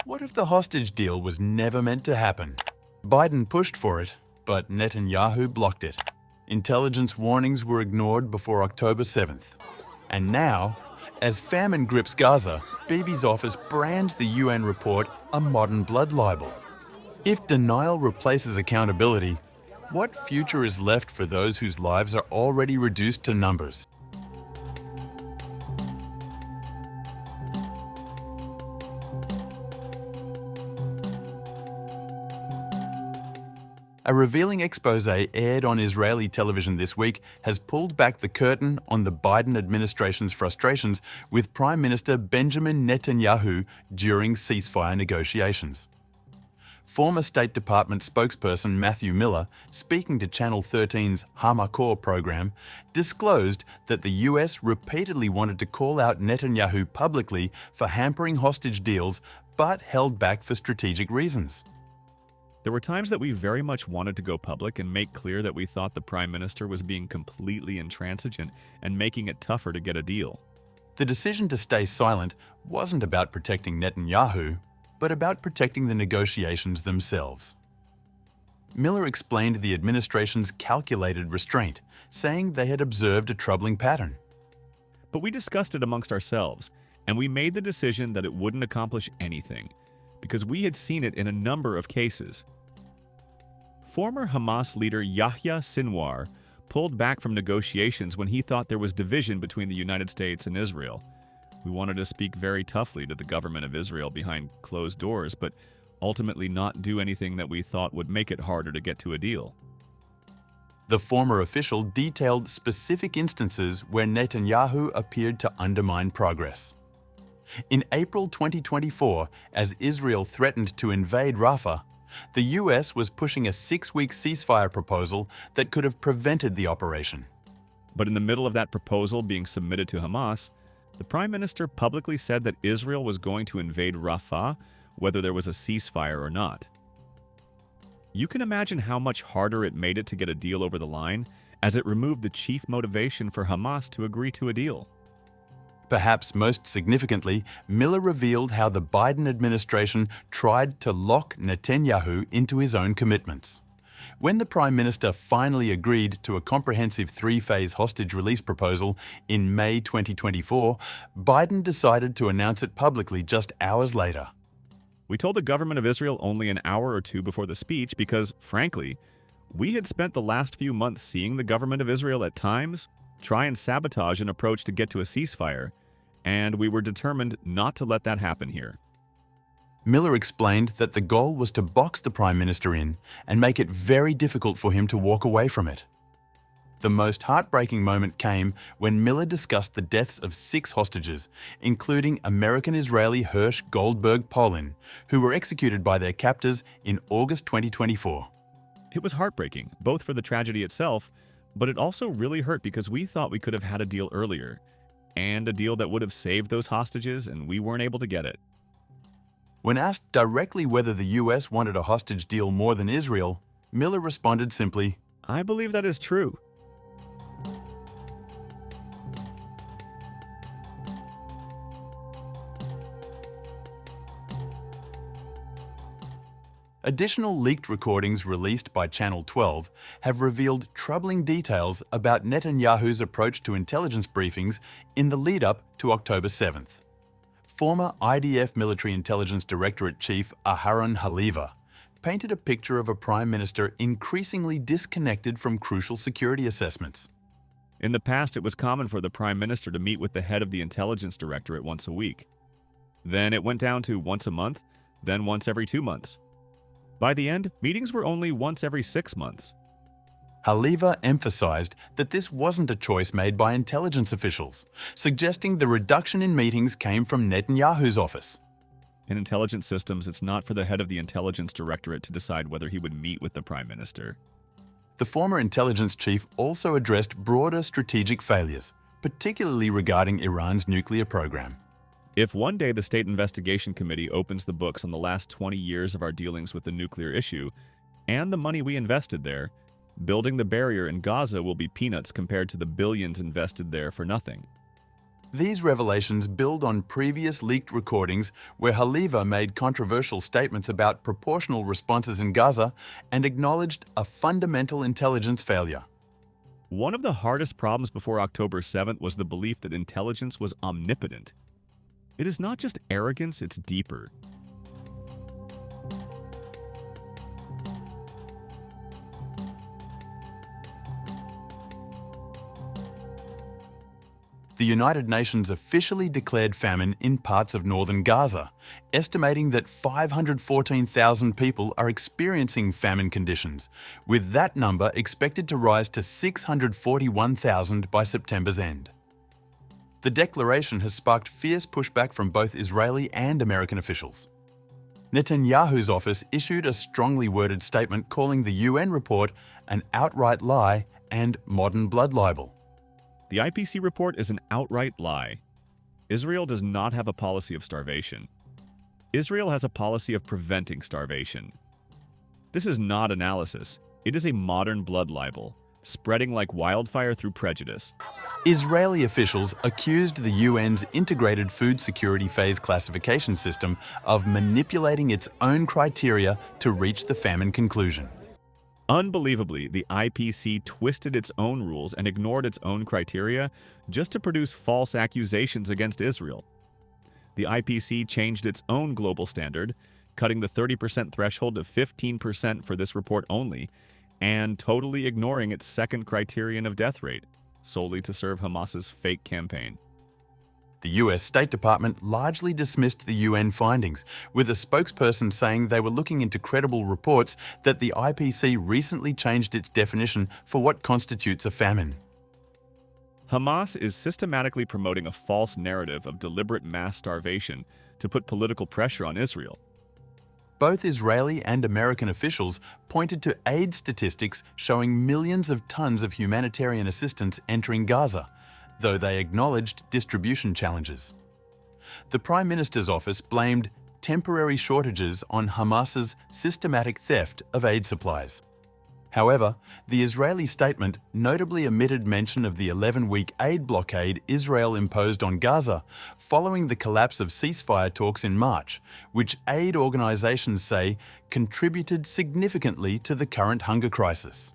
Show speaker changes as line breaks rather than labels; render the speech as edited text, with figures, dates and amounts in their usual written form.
What if the hostage deal was never meant to happen? Biden pushed for it, but Netanyahu blocked it. Intelligence warnings were ignored before October 7th. And now, as famine grips Gaza, BIBI's office brands the UN report a modern blood libel. If denial replaces accountability, what future is left for those whose lives are already reduced to numbers? A revealing expose aired on Israeli television this week has pulled back the curtain on the Biden administration's frustrations with Prime Minister Benjamin Netanyahu during ceasefire negotiations. Former State Department spokesperson Matthew Miller, speaking to Channel 13's Hamakor program, disclosed that the US repeatedly wanted to call out Netanyahu publicly for hampering hostage deals, but held back for strategic reasons.
There were times that we very much wanted to go public and make clear that we thought the Prime Minister was being completely intransigent and making it tougher to get a deal.
The decision to stay silent wasn't about protecting Netanyahu, but about protecting the negotiations themselves. Miller explained the administration's calculated restraint, saying they had observed a troubling pattern.
But we discussed it amongst ourselves, and we made the decision that it wouldn't accomplish anything, because we had seen it in a number of cases. Former Hamas leader Yahya Sinwar pulled back from negotiations when he thought there was division between the United States and Israel. We wanted to speak very toughly to the government of Israel behind closed doors, but ultimately not do anything that we thought would make it harder to get to a deal.
The former official detailed specific instances where Netanyahu appeared to undermine progress. In April 2024, as Israel threatened to invade Rafah, the US was pushing a 6-week ceasefire proposal that could have prevented the operation.
But in the middle of that proposal being submitted to Hamas, the Prime Minister publicly said that Israel was going to invade Rafah whether there was a ceasefire or not. You can imagine how much harder it made it to get a deal over the line, as it removed the chief motivation for Hamas to agree to a deal.
Perhaps most significantly, Miller revealed how the Biden administration tried to lock Netanyahu into his own commitments. When the Prime Minister finally agreed to a comprehensive 3-phase hostage release proposal in May 2024, Biden decided to announce it publicly just hours later.
We told the government of Israel only an hour or two before the speech because, frankly, we had spent the last few months seeing the government of Israel at times try and sabotage an approach to get to a ceasefire, and we were determined not to let that happen here.
Miller explained that the goal was to box the Prime Minister in and make it very difficult for him to walk away from it. The most heartbreaking moment came when Miller discussed the deaths of 6 hostages, including American-Israeli Hirsch Goldberg Polin, who were executed by their captors in August 2024.
It was heartbreaking, both for the tragedy itself, but it also really hurt because we thought we could have had a deal earlier, and a deal that would have saved those hostages, and we weren't able to get it.
When asked directly whether the US wanted a hostage deal more than Israel, Miller responded simply,
"I believe that is true."
Additional leaked recordings released by Channel 12 have revealed troubling details about Netanyahu's approach to intelligence briefings in the lead-up to October 7th. Former IDF Military Intelligence Directorate Chief Aharon Haliva painted a picture of a Prime Minister increasingly disconnected from crucial security assessments.
In the past, it was common for the Prime Minister to meet with the head of the Intelligence Directorate once a week. Then it went down to once a month, then once every 2 months. By the end, meetings were only once every 6 months.
Haliva emphasized that this wasn't a choice made by intelligence officials, suggesting the reduction in meetings came from Netanyahu's office.
In intelligence systems, it's not for the head of the Intelligence Directorate to decide whether he would meet with the Prime Minister.
The former intelligence chief also addressed broader strategic failures, particularly regarding Iran's nuclear program.
If one day the State Investigation Committee opens the books on the last 20 years of our dealings with the nuclear issue and the money we invested there, building the barrier in Gaza will be peanuts compared to the billions invested there for nothing.
These revelations build on previous leaked recordings where Haliva made controversial statements about proportional responses in Gaza and acknowledged a fundamental intelligence failure.
One of the hardest problems before October 7th was the belief that intelligence was omnipotent. It is not just arrogance, it's deeper.
The United Nations officially declared famine in parts of northern Gaza, estimating that 514,000 people are experiencing famine conditions, with that number expected to rise to 641,000 by September's end. The declaration has sparked fierce pushback from both Israeli and American officials. Netanyahu's office issued a strongly worded statement calling the UN report an outright lie and modern blood libel.
The IPC report is an outright lie. Israel does not have a policy of starvation. Israel has a policy of preventing starvation. This is not analysis. It is a modern blood libel, spreading like wildfire through prejudice.
Israeli officials accused the UN's Integrated Food Security Phase Classification System of manipulating its own criteria to reach the famine conclusion.
Unbelievably, the IPC twisted its own rules and ignored its own criteria just to produce false accusations against Israel. The IPC changed its own global standard, cutting the 30% threshold to 15% for this report only, and totally ignoring its second criterion of death rate, solely to serve Hamas's fake campaign.
The US State Department largely dismissed the UN findings, with a spokesperson saying they were looking into credible reports that the IPC recently changed its definition for what constitutes a famine.
Hamas is systematically promoting a false narrative of deliberate mass starvation to put political pressure on Israel.
Both Israeli and American officials pointed to Aide statistics showing millions of tons of humanitarian assistance entering Gaza, though they acknowledged distribution challenges. The Prime Minister's office blamed temporary shortages on Hamas's systematic theft of aid supplies. However, the Israeli statement notably omitted mention of the 11-week aid blockade Israel imposed on Gaza following the collapse of ceasefire talks in March, which aid organizations say contributed significantly to the current hunger crisis.